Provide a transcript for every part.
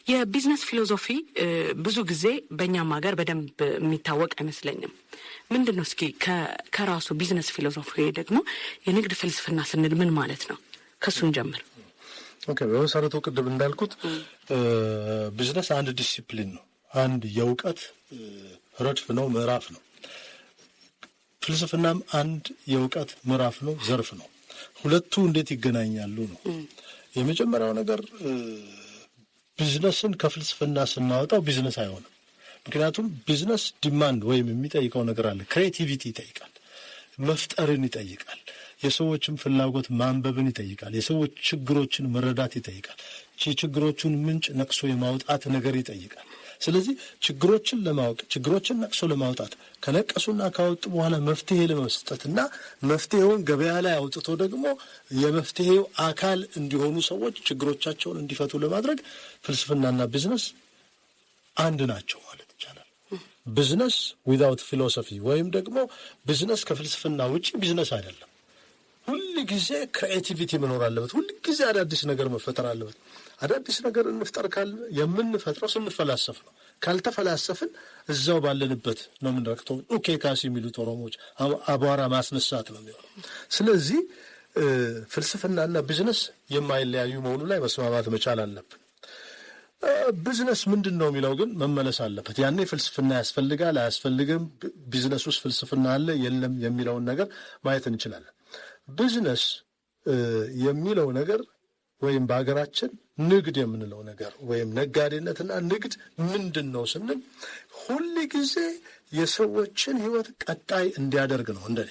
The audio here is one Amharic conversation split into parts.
የቢዝነስ ፊሎሶፊ ብዙ ጊዜ በእኛም ሀገር በደንብ የሚታወቅ አይመስለኝም። ምንድነው እስኪ ከራሱ ቢዝነስ ፊሎሶፊ ደግሞ የንግድ ፍልስፍና ስንል ምን ማለት ነው? ከሱን ጀምር። ኦኬ፣ በመሰረቱ ቅድም እንዳልኩት ቢዝነስ አንድ ዲሲፕሊን ነው፣ አንድ የእውቀት ረድፍ ነው፣ ምዕራፍ ነው። ፍልስፍናም አንድ የእውቀት ምዕራፍ ነው፣ ዘርፍ ነው። ሁለቱ እንዴት ይገናኛሉ ነው። የመጀመሪያው ነገር ቢዝነስን ከፍልስፍና ስናወጣው ቢዝነስ አይሆንም። ምክንያቱም ቢዝነስ ዲማንድ ወይም የሚጠይቀው ነገር አለ። ክሬቲቪቲ ይጠይቃል፣ መፍጠርን ይጠይቃል፣ የሰዎችን ፍላጎት ማንበብን ይጠይቃል፣ የሰዎች ችግሮችን መረዳት ይጠይቃል፣ የችግሮቹን ምንጭ ነቅሶ የማውጣት ነገር ይጠይቃል። ስለዚህ ችግሮችን ለማወቅ ችግሮችን ነቅሶ ለማውጣት ከነቀሱና ካወጡ በኋላ መፍትሄ ለመስጠትና መፍትሄውን ገበያ ላይ አውጥቶ ደግሞ የመፍትሄው አካል እንዲሆኑ ሰዎች ችግሮቻቸውን እንዲፈቱ ለማድረግ ፍልስፍናና ቢዝነስ አንድ ናቸው ማለት ይቻላል። ቢዝነስ ዊዛውት ፊሎሶፊ ወይም ደግሞ ቢዝነስ ከፍልስፍና ውጪ ቢዝነስ አይደለም። ሁል ጊዜ ክሬቲቪቲ መኖር አለበት። ሁል ጊዜ አዳዲስ ነገር መፈጠር አለበት። አዳዲስ ነገር እንፍጠር ካል የምንፈጥረው ስንፈላሰፍ ነው። ካልተፈላሰፍን እዛው ባለንበት ነው የምንረክተው። ኦኬ ካሲ የሚሉት ኦሮሞዎች አቧራ ማስነሳት ነው የሚሆነው። ስለዚህ ፍልስፍናና ቢዝነስ የማይለያዩ መሆኑ ላይ መስማማት መቻል አለብን። ቢዝነስ ምንድን ነው የሚለው ግን መመለስ አለበት። ያኔ ፍልስፍና ያስፈልጋል አያስፈልግም፣ ቢዝነስ ውስጥ ፍልስፍና አለ የለም የሚለውን ነገር ማየት እንችላለን። ቢዝነስ የሚለው ነገር ወይም በሀገራችን ንግድ የምንለው ነገር ወይም ነጋዴነትና ንግድ ምንድን ነው ስንል ሁል ጊዜ የሰዎችን ሕይወት ቀጣይ እንዲያደርግ ነው። እንደኔ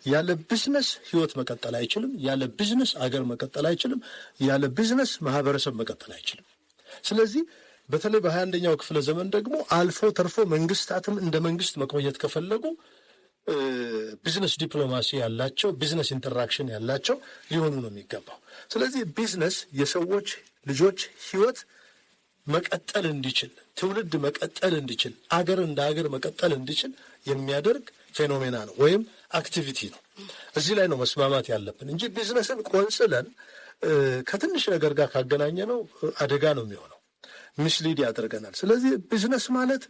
ያለ ቢዝነስ ሕይወት መቀጠል አይችልም። ያለ ቢዝነስ አገር መቀጠል አይችልም። ያለ ቢዝነስ ማህበረሰብ መቀጠል አይችልም። ስለዚህ በተለይ በ21ኛው ክፍለ ዘመን ደግሞ አልፎ ተርፎ መንግስታትም እንደ መንግስት መቆየት ከፈለጉ ቢዝነስ ዲፕሎማሲ ያላቸው ቢዝነስ ኢንተራክሽን ያላቸው ሊሆኑ ነው የሚገባው። ስለዚህ ቢዝነስ የሰዎች ልጆች ህይወት መቀጠል እንዲችል፣ ትውልድ መቀጠል እንዲችል፣ አገር እንደ አገር መቀጠል እንዲችል የሚያደርግ ፌኖሜና ነው ወይም አክቲቪቲ ነው። እዚህ ላይ ነው መስማማት ያለብን እንጂ ቢዝነስን ቆንጽለን ከትንሽ ነገር ጋር ካገናኘ ነው አደጋ ነው የሚሆነው፣ ሚስሊድ ያደርገናል። ስለዚህ ቢዝነስ ማለት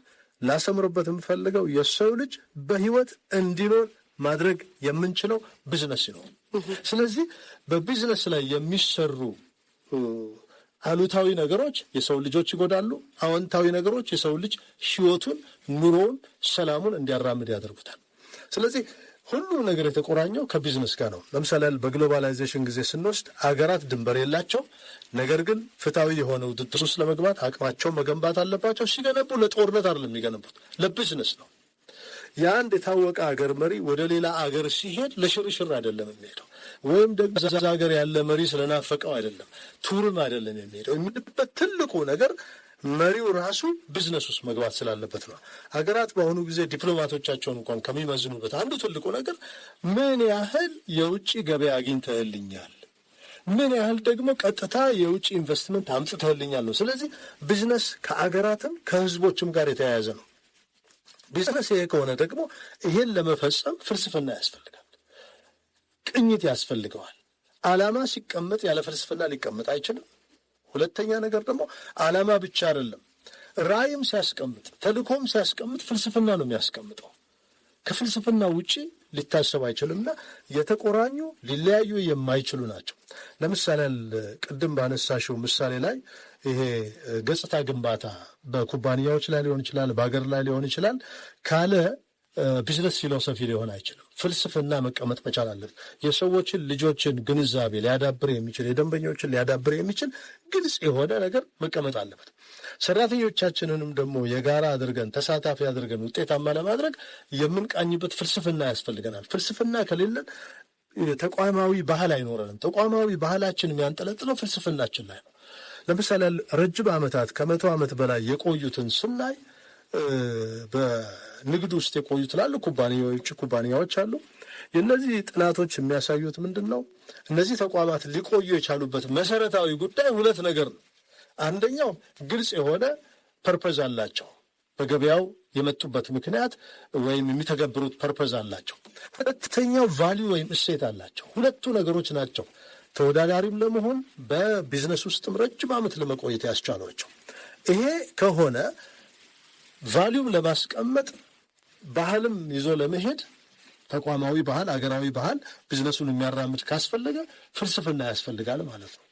ላሰምርበት የምፈልገው የሰው ልጅ በህይወት እንዲኖር ማድረግ የምንችለው ቢዝነስ ነው። ስለዚህ በቢዝነስ ላይ የሚሰሩ አሉታዊ ነገሮች የሰው ልጆች ይጎዳሉ። አዎንታዊ ነገሮች የሰው ልጅ ህይወቱን፣ ኑሮውን፣ ሰላሙን እንዲያራምድ ያደርጉታል። ስለዚህ ሁሉም ነገር የተቆራኘው ከቢዝነስ ጋር ነው። ለምሳሌ በግሎባላይዜሽን ጊዜ ስንወስድ አገራት ድንበር የላቸው፣ ነገር ግን ፍትሐዊ የሆነ ውድድር ውስጥ ለመግባት አቅማቸውን መገንባት አለባቸው። ሲገነቡ ለጦርነት አይደለም የሚገነቡት፣ ለቢዝነስ ነው። የአንድ የታወቀ አገር መሪ ወደ ሌላ አገር ሲሄድ ለሽርሽር አይደለም የሚሄደው፣ ወይም ደግሞ እዛ ሀገር ያለ መሪ ስለናፈቀው አይደለም፣ ቱርም አይደለም የሚሄደው። የሚልበት ትልቁ ነገር መሪው ራሱ ቢዝነስ ውስጥ መግባት ስላለበት ነው። ሀገራት በአሁኑ ጊዜ ዲፕሎማቶቻቸውን እንኳን ከሚመዝኑበት አንዱ ትልቁ ነገር ምን ያህል የውጭ ገበያ አግኝተህልኛል፣ ምን ያህል ደግሞ ቀጥታ የውጭ ኢንቨስትመንት አምጥተህልኛል ነው። ስለዚህ ቢዝነስ ከአገራትም ከህዝቦችም ጋር የተያያዘ ነው። ቢዝነስ ይሄ ከሆነ ደግሞ ይሄን ለመፈጸም ፍልስፍና ያስፈልጋል፣ ቅኝት ያስፈልገዋል። ዓላማ ሲቀመጥ ያለ ፍልስፍና ሊቀመጥ አይችልም። ሁለተኛ ነገር ደግሞ ዓላማ ብቻ አይደለም፣ ራዕይም ሲያስቀምጥ ተልእኮም ሲያስቀምጥ ፍልስፍና ነው የሚያስቀምጠው። ከፍልስፍና ውጪ ሊታሰብ አይችልምና የተቆራኙ ሊለያዩ የማይችሉ ናቸው። ለምሳሌ ቅድም ባነሳሽው ምሳሌ ላይ ይሄ ገጽታ ግንባታ በኩባንያዎች ላይ ሊሆን ይችላል፣ በሀገር ላይ ሊሆን ይችላል። ካለ ቢዝነስ ፊሎሶፊ ሊሆን አይችልም። ፍልስፍና መቀመጥ መቻል አለበት። የሰዎችን ልጆችን ግንዛቤ ሊያዳብር የሚችል የደንበኞችን ሊያዳብር የሚችል ግልጽ የሆነ ነገር መቀመጥ አለበት። ሰራተኞቻችንንም ደግሞ የጋራ አድርገን ተሳታፊ አድርገን ውጤታማ ለማድረግ የምንቃኝበት ፍልስፍና ያስፈልገናል። ፍልስፍና ከሌለን ተቋማዊ ባህል አይኖረንም። ተቋማዊ ባህላችን የሚያንጠለጥለው ፍልስፍናችን ላይ ነው። ለምሳሌ ረጅም ዓመታት ከ100 ዓመት በላይ የቆዩትን ስናይ በንግድ ውስጥ የቆዩ ትላልቅ ኩባንያዎች አሉ። የእነዚህ ጥናቶች የሚያሳዩት ምንድን ነው? እነዚህ ተቋማት ሊቆዩ የቻሉበት መሰረታዊ ጉዳይ ሁለት ነገር ነው። አንደኛው ግልጽ የሆነ ፐርፐዝ አላቸው። በገበያው የመጡበት ምክንያት ወይም የሚተገብሩት ፐርፐዝ አላቸው። ሁለተኛው ቫልዩ ወይም እሴት አላቸው። ሁለቱ ነገሮች ናቸው ተወዳዳሪም ለመሆን በቢዝነስ ውስጥም ረጅም ዓመት ለመቆየት ያስቻሏቸው። ይሄ ከሆነ ቫሊዩም ለማስቀመጥ ባህልም ይዞ ለመሄድ ተቋማዊ ባህል፣ አገራዊ ባህል ቢዝነሱን የሚያራምድ ካስፈለገ ፍልስፍና ያስፈልጋል ማለት ነው።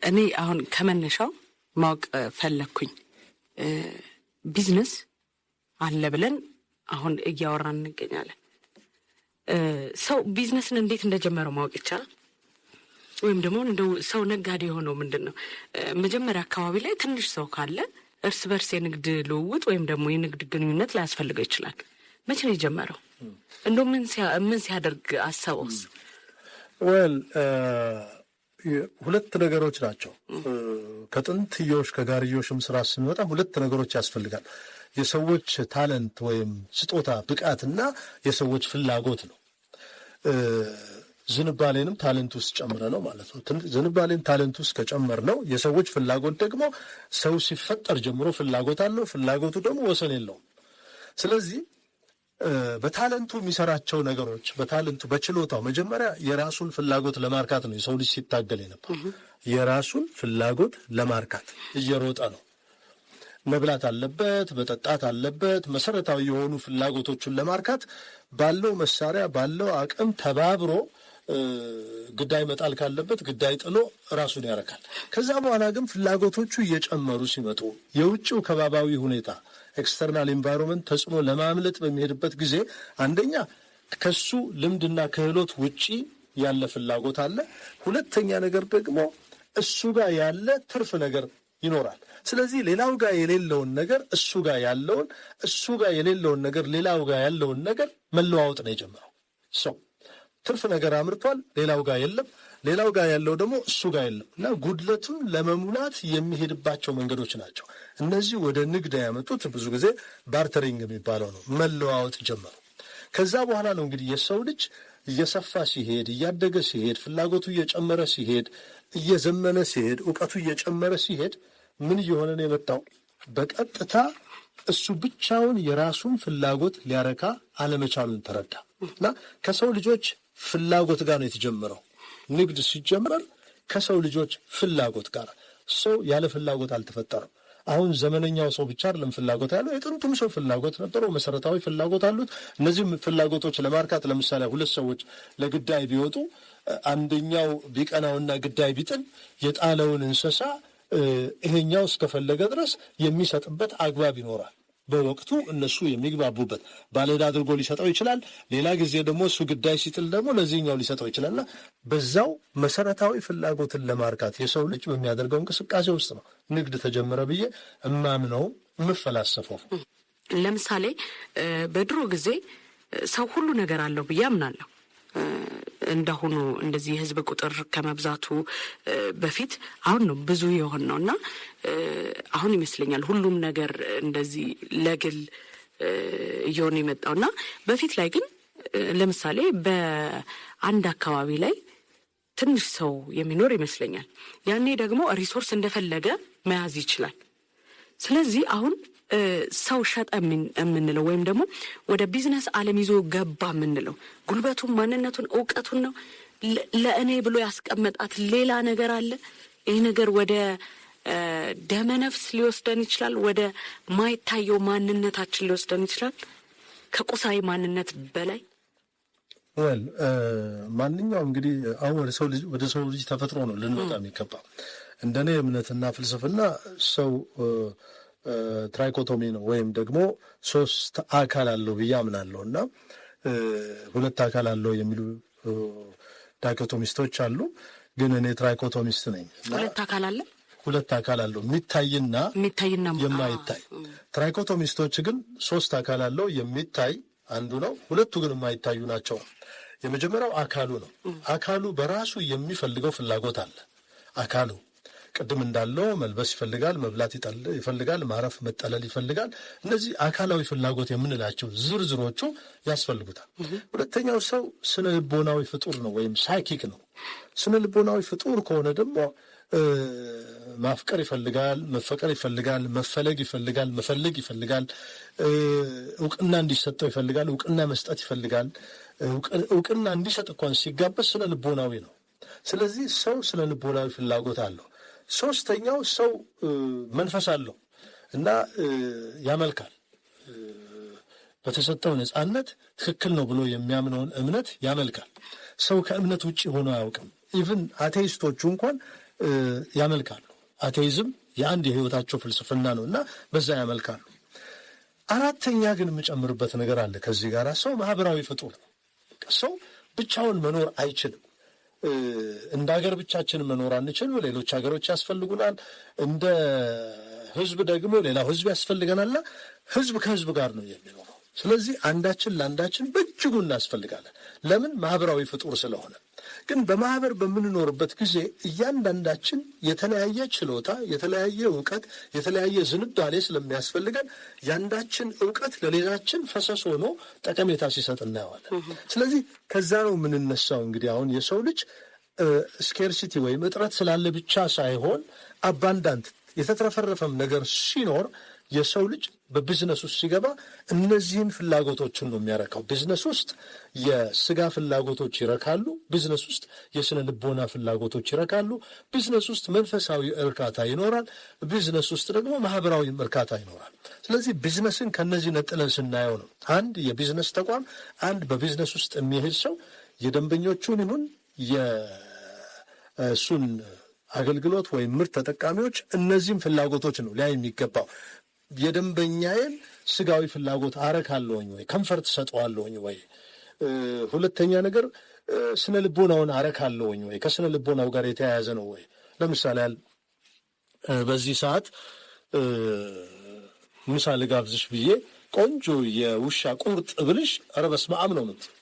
እኔ አሁን ከመነሻው ማወቅ ፈለግኩኝ። ቢዝነስ አለ ብለን አሁን እያወራን እንገኛለን። ሰው ቢዝነስን እንዴት እንደጀመረው ማወቅ ይቻላል? ወይም ደግሞ እንደው ሰው ነጋዴ የሆነው ምንድን ነው? መጀመሪያ አካባቢ ላይ ትንሽ ሰው ካለ እርስ በርስ የንግድ ልውውጥ ወይም ደግሞ የንግድ ግንኙነት ላያስፈልገው ይችላል። መቼ ነው የጀመረው? እንደው ምን ሲያደርግ አሰበውስ? ወል ሁለት ነገሮች ናቸው። ከጥንትዮሽ ከጋርዮሽም ስራ ስንወጣ ሁለት ነገሮች ያስፈልጋል። የሰዎች ታለንት ወይም ስጦታ ብቃትና የሰዎች ፍላጎት ነው። ዝንባሌንም ታለንት ውስጥ ጨምረ ነው ማለት ነው። ዝንባሌን ታለንት ውስጥ ከጨመር ነው የሰዎች ፍላጎት ደግሞ ሰው ሲፈጠር ጀምሮ ፍላጎት አለው። ፍላጎቱ ደግሞ ወሰን የለውም። ስለዚህ በታለንቱ የሚሰራቸው ነገሮች በታለንቱ በችሎታው መጀመሪያ የራሱን ፍላጎት ለማርካት ነው የሰው ልጅ ሲታገል የነበር። የራሱን ፍላጎት ለማርካት እየሮጠ ነው። መብላት አለበት፣ መጠጣት አለበት። መሰረታዊ የሆኑ ፍላጎቶቹን ለማርካት ባለው መሳሪያ ባለው አቅም ተባብሮ ግዳይ መጣል ካለበት ግዳይ ጥሎ ራሱን ያረካል። ከዛ በኋላ ግን ፍላጎቶቹ እየጨመሩ ሲመጡ የውጭው ከባባዊ ሁኔታ ኤክስተርናል ኤንቫይሮንመንት ተጽዕኖ ለማምለጥ በሚሄድበት ጊዜ አንደኛ ከሱ ልምድና ክህሎት ውጪ ያለ ፍላጎት አለ። ሁለተኛ ነገር ደግሞ እሱ ጋር ያለ ትርፍ ነገር ይኖራል። ስለዚህ ሌላው ጋር የሌለውን ነገር እሱ ጋር ያለውን፣ እሱ ጋር የሌለውን ነገር ሌላው ጋር ያለውን ነገር መለዋወጥ ነው የጀመረው። ሰው ትርፍ ነገር አምርቷል፣ ሌላው ጋር የለም። ሌላው ጋር ያለው ደግሞ እሱ ጋር የለም እና ጉድለቱን ለመሙላት የሚሄድባቸው መንገዶች ናቸው። እነዚህ ወደ ንግድ ያመጡት ብዙ ጊዜ ባርተሪንግ የሚባለው ነው። መለዋወጥ ጀመሩ። ከዛ በኋላ ነው እንግዲህ የሰው ልጅ እየሰፋ ሲሄድ፣ እያደገ ሲሄድ፣ ፍላጎቱ እየጨመረ ሲሄድ፣ እየዘመነ ሲሄድ፣ እውቀቱ እየጨመረ ሲሄድ ምን እየሆነ ነው የመጣው? በቀጥታ እሱ ብቻውን የራሱን ፍላጎት ሊያረካ አለመቻሉን ተረዳ እና ከሰው ልጆች ፍላጎት ጋር ነው የተጀመረው። ንግድ ሲጀምር ከሰው ልጆች ፍላጎት ጋር። ሰው ያለ ፍላጎት አልተፈጠረም። አሁን ዘመነኛው ሰው ብቻ አይደለም ፍላጎት ያለው፣ የጥንቱም ሰው ፍላጎት ነበረው። መሰረታዊ ፍላጎት አሉት። እነዚህም ፍላጎቶች ለማርካት ለምሳሌ ሁለት ሰዎች ለግዳይ ቢወጡ አንደኛው ቢቀናውና ግዳይ ቢጥል የጣለውን እንስሳ ይሄኛው እስከፈለገ ድረስ የሚሰጥበት አግባብ ይኖራል። በወቅቱ እነሱ የሚግባቡበት ባለዕዳ አድርጎ ሊሰጠው ይችላል። ሌላ ጊዜ ደግሞ እሱ ግዳይ ሲጥል ደግሞ ለዚህኛው ሊሰጠው ይችላልና በዛው መሰረታዊ ፍላጎትን ለማርካት የሰው ልጅ በሚያደርገው እንቅስቃሴ ውስጥ ነው ንግድ ተጀመረ ብዬ እማምነው የምፈላሰፈው። ለምሳሌ በድሮ ጊዜ ሰው ሁሉ ነገር አለው ብዬ አምናለሁ። እንዳሁኑ እንደዚህ የህዝብ ቁጥር ከመብዛቱ በፊት አሁን ነው ብዙ የሆን ነው እና አሁን ይመስለኛል ሁሉም ነገር እንደዚህ ለግል እየሆነ የመጣው እና በፊት ላይ ግን ለምሳሌ በአንድ አካባቢ ላይ ትንሽ ሰው የሚኖር ይመስለኛል። ያኔ ደግሞ ሪሶርስ እንደፈለገ መያዝ ይችላል። ስለዚህ አሁን ሰው ሸጠ የምንለው ወይም ደግሞ ወደ ቢዝነስ ዓለም ይዞ ገባ የምንለው ጉልበቱን፣ ማንነቱን፣ እውቀቱን ነው። ለእኔ ብሎ ያስቀመጣት ሌላ ነገር አለ። ይህ ነገር ወደ ደመነፍስ ሊወስደን ይችላል። ወደ ማይታየው ማንነታችን ሊወስደን ይችላል። ከቁሳዊ ማንነት በላይ ማንኛውም እንግዲህ አሁን ወደ ሰው ልጅ ተፈጥሮ ነው ልንወጣ የሚገባ። እንደኔ እምነትና ፍልስፍና ሰው ትራይኮቶሚ ነው ወይም ደግሞ 3 አካል አለው ብዬ አምናለሁ እና 2 አካል አለው የሚሉ ዳይኮቶሚስቶች አሉ። ግን እኔ ትራይኮቶሚስት ነኝ። 2 አካል አለ፣ 2 አካል አለው፣ የሚታይና የማይታይ። ትራይኮቶሚስቶች ግን 3 አካል አለው፣ የሚታይ አንዱ ነው፣ 2ቱ ግን የማይታዩ ናቸው። የመጀመሪያው አካሉ ነው። አካሉ በራሱ የሚፈልገው ፍላጎት አለ። አካሉ ቅድም እንዳለው መልበስ ይፈልጋል፣ መብላት ይፈልጋል፣ ማረፍ መጠለል ይፈልጋል። እነዚህ አካላዊ ፍላጎት የምንላቸው ዝርዝሮቹ ያስፈልጉታል። ሁለተኛው ሰው ስነ ልቦናዊ ፍጡር ነው ወይም ሳይኪክ ነው። ስነ ልቦናዊ ፍጡር ከሆነ ደግሞ ማፍቀር ይፈልጋል፣ መፈቀር ይፈልጋል፣ መፈለግ ይፈልጋል፣ መፈለግ ይፈልጋል፣ እውቅና እንዲሰጠው ይፈልጋል፣ እውቅና መስጠት ይፈልጋል። እውቅና እንዲሰጥ እንኳን ሲጋበዝ ስነ ልቦናዊ ነው። ስለዚህ ሰው ስነ ልቦናዊ ፍላጎት አለው። ሶስተኛው ሰው መንፈስ አለው እና ያመልካል። በተሰጠው ነጻነት ትክክል ነው ብሎ የሚያምነውን እምነት ያመልካል። ሰው ከእምነት ውጭ ሆኖ አያውቅም። ኢቭን አቴይስቶቹ እንኳን ያመልካሉ። አቴይዝም የአንድ የህይወታቸው ፍልስፍና ነው እና በዛ ያመልካሉ። አራተኛ ግን የምጨምርበት ነገር አለ ከዚህ ጋር። ሰው ማህበራዊ ፍጡር ነው። ሰው ብቻውን መኖር አይችልም። እንደ ሀገር ብቻችን መኖር አንችልም። ሌሎች ሀገሮች ያስፈልጉናል። እንደ ህዝብ ደግሞ ሌላው ህዝብ ያስፈልገናልና ህዝብ ከህዝብ ጋር ነው የሚኖረው። ስለዚህ አንዳችን ለአንዳችን በእጅጉ እናስፈልጋለን። ለምን? ማህበራዊ ፍጡር ስለሆነ። ግን በማህበር በምንኖርበት ጊዜ እያንዳንዳችን የተለያየ ችሎታ፣ የተለያየ እውቀት፣ የተለያየ ዝንባሌ ስለሚያስፈልገን ያንዳችን እውቀት ለሌላችን ፈሰስ ሆኖ ጠቀሜታ ሲሰጥ እናየዋለን። ስለዚህ ከዛ ነው የምንነሳው። እንግዲህ አሁን የሰው ልጅ ስኬርሲቲ ወይም እጥረት ስላለ ብቻ ሳይሆን አባንዳንት የተትረፈረፈም ነገር ሲኖር የሰው ልጅ በቢዝነስ ውስጥ ሲገባ እነዚህን ፍላጎቶችን ነው የሚያረካው። ቢዝነስ ውስጥ የስጋ ፍላጎቶች ይረካሉ። ቢዝነስ ውስጥ የስነ ልቦና ፍላጎቶች ይረካሉ። ቢዝነስ ውስጥ መንፈሳዊ እርካታ ይኖራል። ቢዝነስ ውስጥ ደግሞ ማህበራዊ እርካታ ይኖራል። ስለዚህ ቢዝነስን ከነዚህ ነጥለን ስናየው ነው አንድ የቢዝነስ ተቋም፣ አንድ በቢዝነስ ውስጥ የሚሄድ ሰው የደንበኞቹን ይሁን የእሱን አገልግሎት ወይም ምርት ተጠቃሚዎች እነዚህም ፍላጎቶች ነው ሊያይ የሚገባው። የደንበኛዬን ስጋዊ ፍላጎት አረካለሁኝ ወይ? ከንፈርት ሰጠዋለሁኝ ወይ? ሁለተኛ ነገር ስነ ልቦናውን አረካለሁኝ ወይ? ከስነ ልቦናው ጋር የተያያዘ ነው ወይ? ለምሳሌ በዚህ ሰዓት ምሳ ልጋብዝሽ ብዬ ቆንጆ የውሻ ቁርጥ ብልሽ ኧረ በስመ አብ ነው የምትይው።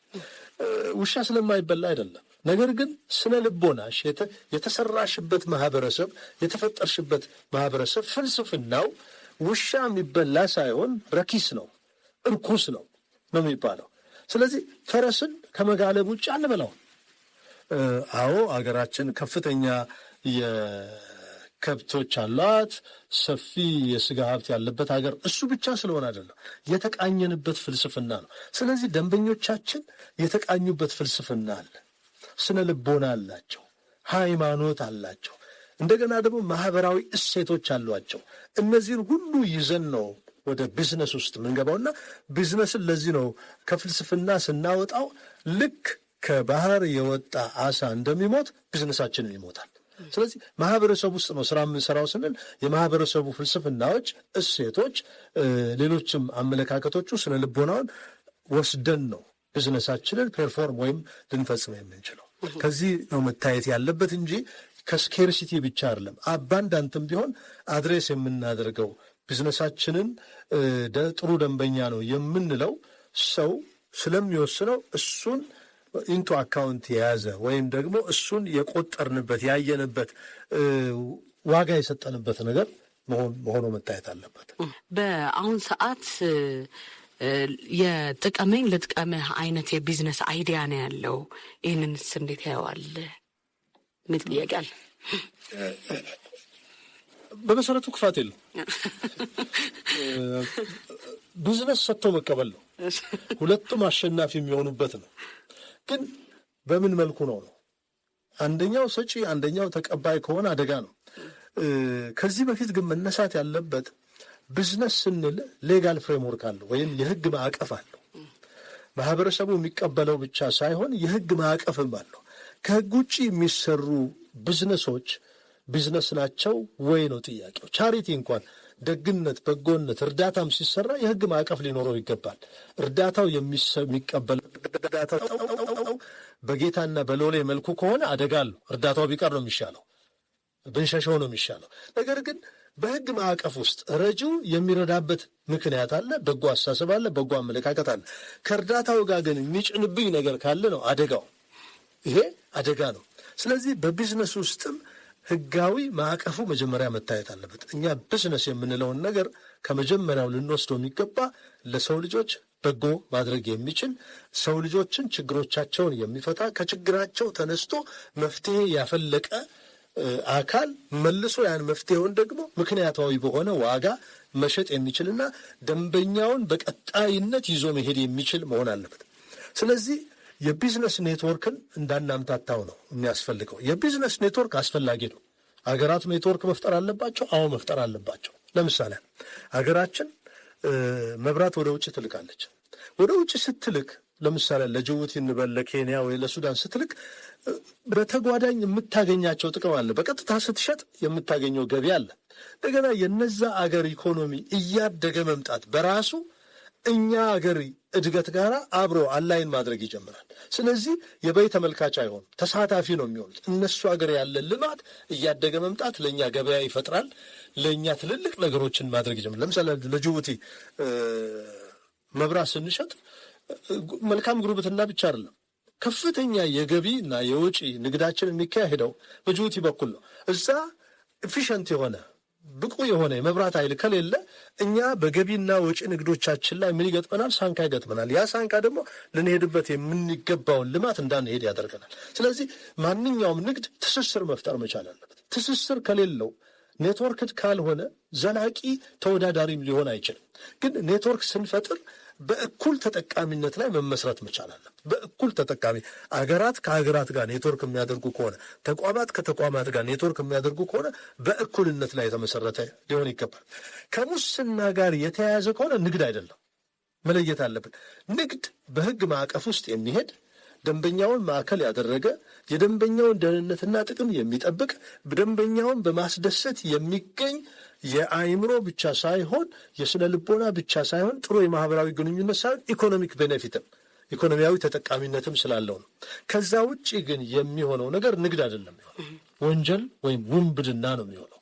ውሻ ስለማይበላ አይደለም። ነገር ግን ስነ ልቦናሽ የተሰራሽበት ማህበረሰብ፣ የተፈጠርሽበት ማህበረሰብ ፍልስፍናው ውሻ የሚበላ ሳይሆን ረኪስ ነው፣ እርኩስ ነው ነው የሚባለው። ስለዚህ ፈረስን ከመጋለብ ውጭ አንበላው። አዎ አገራችን ከፍተኛ የከብቶች አሏት፣ ሰፊ የስጋ ሀብት ያለበት ሀገር። እሱ ብቻ ስለሆነ አይደለም፣ የተቃኘንበት ፍልስፍና ነው። ስለዚህ ደንበኞቻችን የተቃኙበት ፍልስፍና አለ፣ ስነ ልቦና አላቸው፣ ሃይማኖት አላቸው፣ እንደገና ደግሞ ማህበራዊ እሴቶች አሏቸው። እነዚህን ሁሉ ይዘን ነው ወደ ቢዝነስ ውስጥ የምንገባውና ቢዝነስን ለዚህ ነው ከፍልስፍና ስናወጣው ልክ ከባህር የወጣ አሳ እንደሚሞት ቢዝነሳችንም ይሞታል። ስለዚህ ማህበረሰብ ውስጥ ነው ስራ የምንሰራው ስንል የማህበረሰቡ ፍልስፍናዎች፣ እሴቶች፣ ሌሎችም አመለካከቶቹ ስነ ልቦናውን ወስደን ነው ቢዝነሳችንን ፐርፎርም ወይም ልንፈጽም የምንችለው። ከዚህ ነው መታየት ያለበት እንጂ ከስኬርሲቲ ብቻ አይደለም። አባንዳንትም ቢሆን አድሬስ የምናደርገው ቢዝነሳችንን ጥሩ ደንበኛ ነው የምንለው ሰው ስለሚወስነው እሱን ኢንቱ አካውንት የያዘ ወይም ደግሞ እሱን የቆጠርንበት ያየንበት ዋጋ የሰጠንበት ነገር መሆኑ መታየት አለበት። በአሁን ሰዓት የጥቀመኝ ልጥቀምህ አይነት የቢዝነስ አይዲያ ነው ያለው። ይህንንስ እንዴት ያየዋል የሚል ጥያቄ አለ። በመሰረቱ ክፋት የለው። ቢዝነስ ሰጥቶ መቀበል ነው። ሁለቱም አሸናፊ የሚሆኑበት ነው። ግን በምን መልኩ ነው? አንደኛው ሰጪ አንደኛው ተቀባይ ከሆነ አደጋ ነው። ከዚህ በፊት ግን መነሳት ያለበት ቢዝነስ ስንል ሌጋል ፍሬምወርክ አለው ወይም የህግ ማዕቀፍ አለው። ማህበረሰቡ የሚቀበለው ብቻ ሳይሆን የህግ ማዕቀፍም አለው። ከህግ ውጭ የሚሰሩ ቢዝነሶች ቢዝነስ ናቸው ወይ ነው ጥያቄው። ቻሪቲ እንኳን ደግነት፣ በጎነት፣ እርዳታም ሲሰራ የህግ ማዕቀፍ ሊኖረው ይገባል። እርዳታው የሚቀበል እርዳታው በጌታና በሎሌ መልኩ ከሆነ አደጋ አለው። እርዳታው ቢቀር ነው የሚሻለው፣ ብንሸሸው ነው የሚሻለው። ነገር ግን በህግ ማዕቀፍ ውስጥ ረጂው የሚረዳበት ምክንያት አለ፣ በጎ አስተሳሰብ አለ፣ በጎ አመለካከት አለ። ከእርዳታው ጋር ግን የሚጭንብኝ ነገር ካለ ነው አደጋው። ይሄ አደጋ ነው። ስለዚህ በቢዝነስ ውስጥም ህጋዊ ማዕቀፉ መጀመሪያ መታየት አለበት። እኛ ቢዝነስ የምንለውን ነገር ከመጀመሪያው ልንወስደው የሚገባ ለሰው ልጆች በጎ ማድረግ የሚችል ሰው ልጆችን ችግሮቻቸውን የሚፈታ ከችግራቸው ተነስቶ መፍትሄ ያፈለቀ አካል መልሶ ያን መፍትሄውን ደግሞ ምክንያታዊ በሆነ ዋጋ መሸጥ የሚችልና ደንበኛውን በቀጣይነት ይዞ መሄድ የሚችል መሆን አለበት። ስለዚህ የቢዝነስ ኔትወርክን እንዳናምታታው ነው የሚያስፈልገው። የቢዝነስ ኔትወርክ አስፈላጊ ነው። አገራት ኔትወርክ መፍጠር አለባቸው። አዎ መፍጠር አለባቸው። ለምሳሌ ሀገራችን መብራት ወደ ውጭ ትልካለች። ወደ ውጭ ስትልክ ለምሳሌ ለጅቡቲ እንበል ለኬንያ ወይ ለሱዳን ስትልክ በተጓዳኝ የምታገኛቸው ጥቅም አለ። በቀጥታ ስትሸጥ የምታገኘው ገቢ አለ። እንደገና የነዛ አገር ኢኮኖሚ እያደገ መምጣት በራሱ እኛ አገር እድገት ጋር አብሮ አላይን ማድረግ ይጀምራል። ስለዚህ የበይ ተመልካች አይሆን ተሳታፊ ነው የሚሆኑት። እነሱ አገር ያለ ልማት እያደገ መምጣት ለእኛ ገበያ ይፈጥራል። ለእኛ ትልልቅ ነገሮችን ማድረግ ይጀምራል። ለምሳሌ ለጅቡቲ መብራት ስንሸጥ መልካም ጉርብትና ብቻ አይደለም፣ ከፍተኛ የገቢ እና የውጪ ንግዳችን የሚካሄደው በጅቡቲ በኩል ነው። እዛ ኤፊሽንት የሆነ ብቁ የሆነ የመብራት ኃይል ከሌለ እኛ በገቢና ወጪ ንግዶቻችን ላይ ምን ይገጥመናል? ሳንካ ይገጥመናል። ያ ሳንካ ደግሞ ልንሄድበት የምንገባውን ልማት እንዳንሄድ ያደርገናል። ስለዚህ ማንኛውም ንግድ ትስስር መፍጠር መቻል አለበት። ትስስር ከሌለው ኔትወርክ ካልሆነ ዘላቂ ተወዳዳሪም ሊሆን አይችልም። ግን ኔትወርክ ስንፈጥር በእኩል ተጠቃሚነት ላይ መመስረት መቻል አለበት። በእኩል ተጠቃሚ አገራት ከሀገራት ጋር ኔትወርክ የሚያደርጉ ከሆነ ተቋማት ከተቋማት ጋር ኔትወርክ የሚያደርጉ ከሆነ በእኩልነት ላይ የተመሰረተ ሊሆን ይገባል። ከሙስና ጋር የተያያዘ ከሆነ ንግድ አይደለም፣ መለየት አለብን። ንግድ በሕግ ማዕቀፍ ውስጥ የሚሄድ ደንበኛውን ማዕከል ያደረገ የደንበኛውን ደህንነትና ጥቅም የሚጠብቅ ደንበኛውን በማስደሰት የሚገኝ የአእምሮ ብቻ ሳይሆን የስነ ልቦና ብቻ ሳይሆን ጥሩ የማህበራዊ ግንኙነት ሳይሆን ኢኮኖሚክ ቤኔፊትም ኢኮኖሚያዊ ተጠቃሚነትም ስላለው ነው። ከዛ ውጭ ግን የሚሆነው ነገር ንግድ አይደለም፣ ወንጀል ወይም ውንብድና ነው የሚሆነው።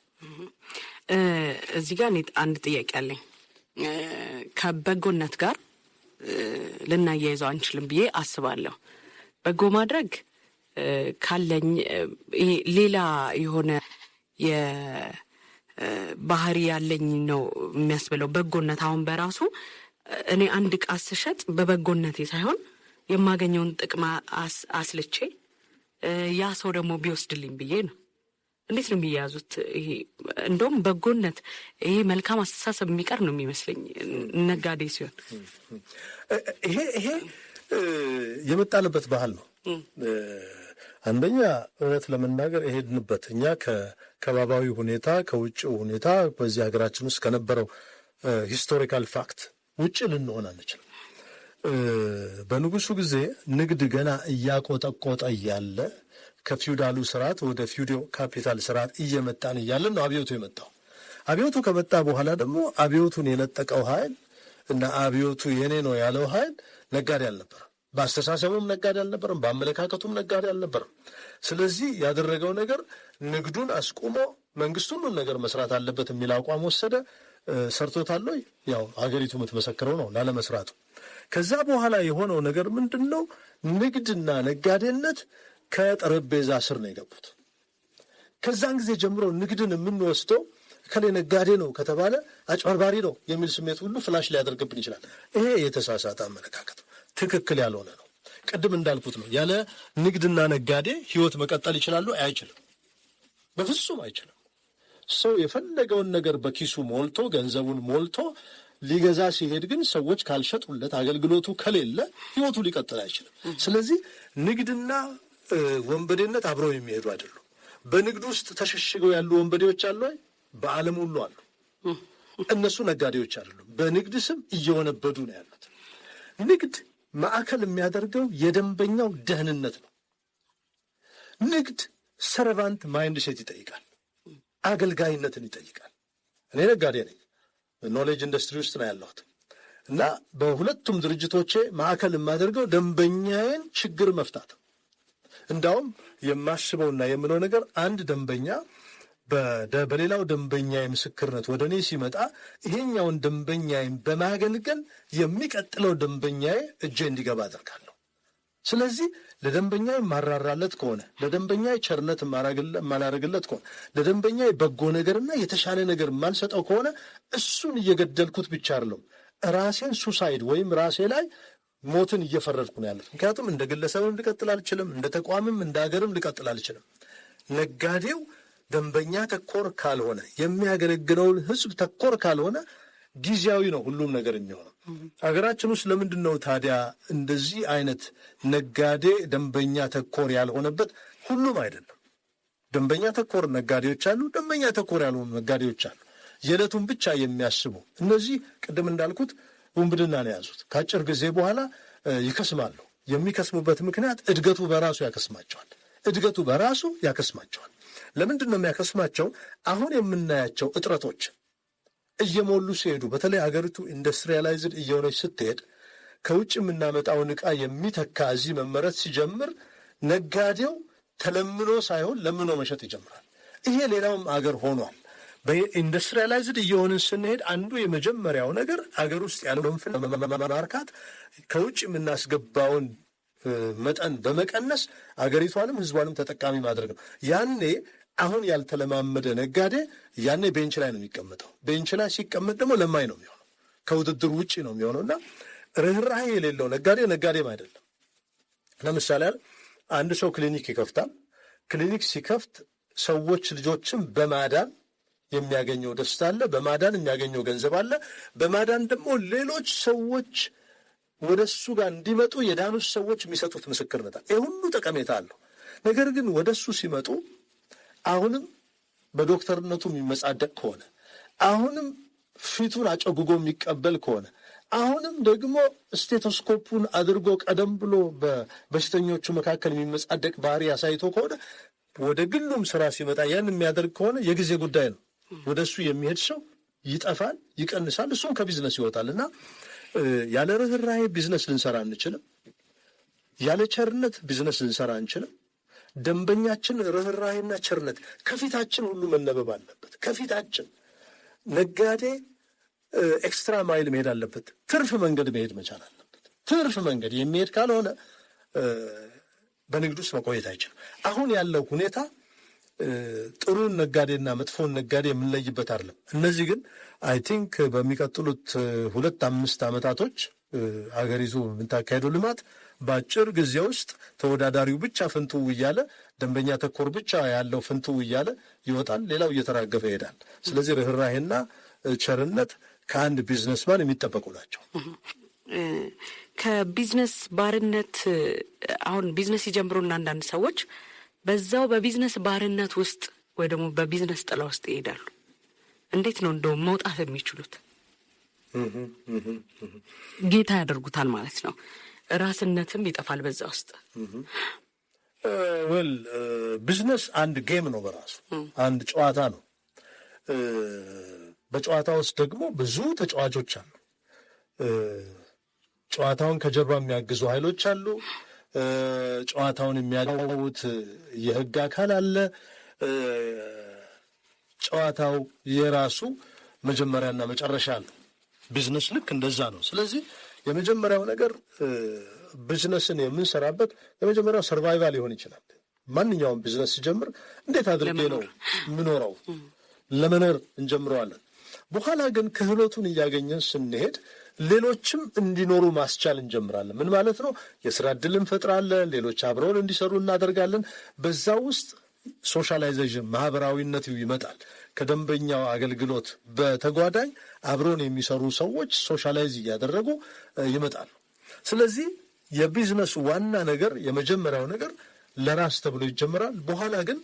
እዚህ ጋር እኔ አንድ ጥያቄ አለኝ። ከበጎነት ጋር ልናያይዘው አንችልም ብዬ አስባለሁ። በጎ ማድረግ ካለኝ ይሄ ሌላ የሆነ ባህሪ ያለኝ ነው የሚያስብለው። በጎነት አሁን በራሱ እኔ አንድ ዕቃ ስሸጥ በበጎነቴ ሳይሆን የማገኘውን ጥቅም አስልቼ ያ ሰው ደግሞ ቢወስድልኝ ብዬ ነው። እንዴት ነው የሚያዙት? ይሄ እንደውም በጎነት ይሄ መልካም አስተሳሰብ የሚቀር ነው የሚመስለኝ ነጋዴ ሲሆን። ይሄ የመጣንበት ባህል ነው። አንደኛ እውነት ለመናገር የሄድንበት እኛ ከባባዊ ሁኔታ ከውጭው ሁኔታ በዚህ ሀገራችን ውስጥ ከነበረው ሂስቶሪካል ፋክት ውጭ ልንሆን አንችልም። በንጉሱ ጊዜ ንግድ ገና እያቆጠቆጠ እያለ ከፊውዳሉ ስርዓት ወደ ፊውዶ ካፒታል ስርዓት እየመጣን እያለን ነው አብዮቱ የመጣው። አብዮቱ ከመጣ በኋላ ደግሞ አብዮቱን የነጠቀው ኃይል እና አብዮቱ የኔ ነው ያለው ኃይል ነጋዴ አልነበረም። በአስተሳሰቡም ነጋዴ አልነበረም፣ በአመለካከቱም ነጋዴ አልነበረም። ስለዚህ ያደረገው ነገር ንግዱን አስቁሞ መንግስት ሁሉን ነገር መስራት አለበት የሚል አቋም ወሰደ። ሰርቶታል ወይ? ያው ሀገሪቱ የምትመሰክረው ነው ላለመስራቱ። ከዛ በኋላ የሆነው ነገር ምንድን ነው? ንግድና ነጋዴነት ከጠረጴዛ ስር ነው የገቡት። ከዛን ጊዜ ጀምሮ ንግድን የምንወስደው ከሌ ነጋዴ ነው ከተባለ አጭበርባሪ ነው የሚል ስሜት ሁሉ ፍላሽ ሊያደርግብን ይችላል። ይሄ የተሳሳተ አመለካከት ነው፣ ትክክል ያልሆነ ነው። ቅድም እንዳልኩት ነው። ያለ ንግድና ነጋዴ ህይወት መቀጠል ይችላሉ? አይችልም፣ በፍጹም አይችልም። ሰው የፈለገውን ነገር በኪሱ ሞልቶ ገንዘቡን ሞልቶ ሊገዛ ሲሄድ ግን ሰዎች ካልሸጡለት አገልግሎቱ ከሌለ ህይወቱ ሊቀጥል አይችልም። ስለዚህ ንግድና ወንበዴነት አብረው የሚሄዱ አይደሉም። በንግድ ውስጥ ተሸሽገው ያሉ ወንበዴዎች አሉ፣ በዓለም ሁሉ አሉ። እነሱ ነጋዴዎች አይደሉም፣ በንግድ ስም እየወነበዱ ነው ያሉት። ንግድ ማዕከል የሚያደርገው የደንበኛው ደህንነት ነው። ንግድ ሰርቫንት ማይንድ ሴት ይጠይቃል፣ አገልጋይነትን ይጠይቃል። እኔ ነጋዴ ነኝ፣ ኖሌጅ ኢንዱስትሪ ውስጥ ነው ያለሁት እና በሁለቱም ድርጅቶቼ ማዕከል የማደርገው ደንበኛዬን ችግር መፍታት። እንዳውም የማስበውና የምለው ነገር አንድ ደንበኛ በሌላው ደንበኛዬ ምስክርነት ወደ እኔ ሲመጣ ይሄኛውን ደንበኛዬን በማገልገል የሚቀጥለው ደንበኛዬ እጄ እንዲገባ አደርጋለሁ። ስለዚህ ለደንበኛዬ ማራራለት ከሆነ ለደንበኛዬ ቸርነት ማላረግለት ከሆነ ለደንበኛዬ በጎ ነገርና የተሻለ ነገር ማልሰጠው ከሆነ እሱን እየገደልኩት ብቻ አይደለም ራሴን ሱሳይድ ወይም ራሴ ላይ ሞትን እየፈረድኩ ነው ያለሁት። ምክንያቱም እንደ ግለሰብም ልቀጥል አልችልም፣ እንደ ተቋምም እንደ ሀገርም ልቀጥል አልችልም። ነጋዴው ደንበኛ ተኮር ካልሆነ የሚያገለግለውን ሕዝብ ተኮር ካልሆነ ጊዜያዊ ነው ሁሉም ነገር የሚሆነው። ሀገራችን ውስጥ ለምንድን ነው ታዲያ እንደዚህ አይነት ነጋዴ ደንበኛ ተኮር ያልሆነበት? ሁሉም አይደለም። ደንበኛ ተኮር ነጋዴዎች አሉ፣ ደንበኛ ተኮር ያልሆኑ ነጋዴዎች አሉ። የዕለቱን ብቻ የሚያስቡ እነዚህ ቅድም እንዳልኩት ውንብድና ነው የያዙት። ከአጭር ጊዜ በኋላ ይከስማሉ። የሚከስሙበት ምክንያት እድገቱ በራሱ ያከስማቸዋል። እድገቱ በራሱ ያከስማቸዋል። ለምንድን ነው የሚያከስማቸው? አሁን የምናያቸው እጥረቶች እየሞሉ ሲሄዱ፣ በተለይ ሀገሪቱ ኢንዱስትሪያላይዝድ እየሆነች ስትሄድ ከውጭ የምናመጣውን ዕቃ የሚተካ እዚህ መመረት ሲጀምር ነጋዴው ተለምኖ ሳይሆን ለምኖ መሸጥ ይጀምራል። ይሄ ሌላውም አገር ሆኗል። በኢንዱስትሪያላይዝድ እየሆንን ስንሄድ አንዱ የመጀመሪያው ነገር አገር ውስጥ ያለውን ማርካት ከውጭ የምናስገባውን መጠን በመቀነስ አገሪቷንም ሕዝቧንም ተጠቃሚ ማድረግ ነው። ያኔ አሁን ያልተለማመደ ነጋዴ ያኔ ቤንች ላይ ነው የሚቀመጠው። ቤንች ላይ ሲቀመጥ ደግሞ ለማኝ ነው የሚሆነው፣ ከውድድር ውጭ ነው የሚሆነው እና ርኅራኄ የሌለው ነጋዴ ነጋዴም አይደለም። ለምሳሌ አንድ ሰው ክሊኒክ ይከፍታል። ክሊኒክ ሲከፍት ሰዎች ልጆችን በማዳን የሚያገኘው ደስታ አለ፣ በማዳን የሚያገኘው ገንዘብ አለ። በማዳን ደግሞ ሌሎች ሰዎች ወደ እሱ ጋር እንዲመጡ የዳኑት ሰዎች የሚሰጡት ምስክርነት አለ። ይህ ሁሉ ጠቀሜታ አለው። ነገር ግን ወደ እሱ ሲመጡ አሁንም በዶክተርነቱ የሚመጻደቅ ከሆነ፣ አሁንም ፊቱን አጨጉጎ የሚቀበል ከሆነ፣ አሁንም ደግሞ ስቴቶስኮፑን አድርጎ ቀደም ብሎ በበሽተኞቹ መካከል የሚመጻደቅ ባህሪ አሳይቶ ከሆነ፣ ወደ ግሉም ስራ ሲመጣ ያን የሚያደርግ ከሆነ የጊዜ ጉዳይ ነው። ወደ እሱ የሚሄድ ሰው ይጠፋል፣ ይቀንሳል፣ እሱም ከቢዝነስ ይወጣል። እና ያለ ርኅራኄ ቢዝነስ ልንሰራ አንችልም። ያለ ቸርነት ቢዝነስ ልንሰራ አንችልም። ደንበኛችን ርኅራኄና ቸርነት ከፊታችን ሁሉ መነበብ አለበት። ከፊታችን ነጋዴ ኤክስትራ ማይል መሄድ አለበት። ትርፍ መንገድ መሄድ መቻል አለበት። ትርፍ መንገድ የሚሄድ ካልሆነ በንግድ ውስጥ መቆየት አይችልም። አሁን ያለው ሁኔታ ጥሩን ነጋዴና መጥፎን ነጋዴ የምንለይበት አይደለም። እነዚህ ግን አይ ቲንክ በሚቀጥሉት 2-5 ዓመታቶች አገሪቱ የምታካሄደው ልማት በአጭር ጊዜ ውስጥ ተወዳዳሪው ብቻ ፍንትው እያለ ደንበኛ ተኮር ብቻ ያለው ፍንትው እያለ ይወጣል፣ ሌላው እየተራገፈ ይሄዳል። ስለዚህ ርኅራኄና ቸርነት ከአንድ ቢዝነስማን የሚጠበቁ ናቸው። ከቢዝነስ ባርነት አሁን ቢዝነስ ይጀምሩና አንዳንድ ሰዎች በዛው በቢዝነስ ባርነት ውስጥ ወይ ደግሞ በቢዝነስ ጥላ ውስጥ ይሄዳሉ። እንዴት ነው እንደው መውጣት የሚችሉት? ጌታ ያደርጉታል ማለት ነው። ራስነትም ይጠፋል በዛ ውስጥ። ወል ቢዝነስ አንድ ጌም ነው፣ በራሱ አንድ ጨዋታ ነው። በጨዋታ ውስጥ ደግሞ ብዙ ተጫዋቾች አሉ። ጨዋታውን ከጀርባ የሚያግዙ ኃይሎች አሉ። ጨዋታውን የሚያጫውት የሕግ አካል አለ። ጨዋታው የራሱ መጀመሪያና መጨረሻ አለው። ቢዝነስ ልክ እንደዛ ነው። ስለዚህ የመጀመሪያው ነገር ቢዝነስን የምንሰራበት የመጀመሪያው ሰርቫይቫል ሊሆን ይችላል። ማንኛውም ቢዝነስ ሲጀምር እንዴት አድርጌ ነው የምኖረው? ለመኖር እንጀምረዋለን። በኋላ ግን ክህሎቱን እያገኘን ስንሄድ ሌሎችም እንዲኖሩ ማስቻል እንጀምራለን። ምን ማለት ነው? የስራ ዕድል እንፈጥራለን። ሌሎች አብረውን እንዲሰሩ እናደርጋለን። በዛ ውስጥ ሶሻላይዜሽን ማህበራዊነት ይመጣል። ከደንበኛው አገልግሎት በተጓዳኝ አብረውን የሚሰሩ ሰዎች ሶሻላይዝ እያደረጉ ይመጣሉ። ስለዚህ የቢዝነሱ ዋና ነገር የመጀመሪያው ነገር ለራስ ተብሎ ይጀምራል። በኋላ ግን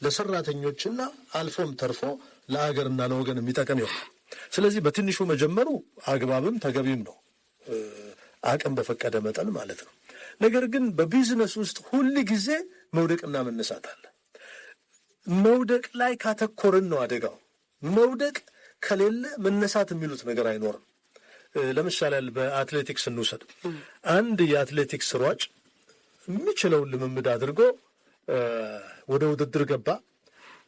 ለሰራተኞችና አልፎም ተርፎ ለአገርና ለወገን የሚጠቅም ይሆናል። ስለዚህ በትንሹ መጀመሩ አግባብም ተገቢም ነው፣ አቅም በፈቀደ መጠን ማለት ነው። ነገር ግን በቢዝነስ ውስጥ ሁል ጊዜ መውደቅና መነሳት አለ። መውደቅ ላይ ካተኮርን ነው አደጋው። መውደቅ ከሌለ መነሳት የሚሉት ነገር አይኖርም። ለምሳሌ በአትሌቲክስ እንውሰድ። አንድ የአትሌቲክስ ሯጭ የሚችለውን ልምምድ አድርጎ ወደ ውድድር ገባ።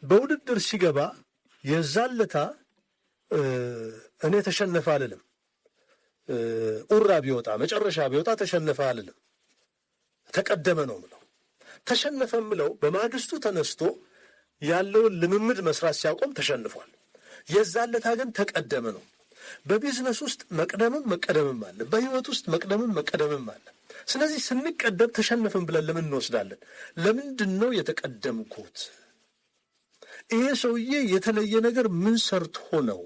በውድድር ሲገባ የዛለታ እኔ ተሸነፈ አልልም። ኡራ ቢወጣ መጨረሻ ቢወጣ ተሸነፈ አልልም። ተቀደመ ነው ምለው። ተሸነፈ ምለው በማግስቱ ተነስቶ ያለውን ልምምድ መስራት ሲያቆም ተሸንፏል። የዛለታ ግን ተቀደመ ነው። በቢዝነስ ውስጥ መቅደምም መቀደምም አለ። በህይወት ውስጥ መቅደምም መቀደምም አለ። ስለዚህ ስንቀደም ተሸነፍን ብለን ለምን እንወስዳለን? ለምንድን ነው የተቀደምኩት? ይሄ ሰውዬ የተለየ ነገር ምን ሰርቶ ነው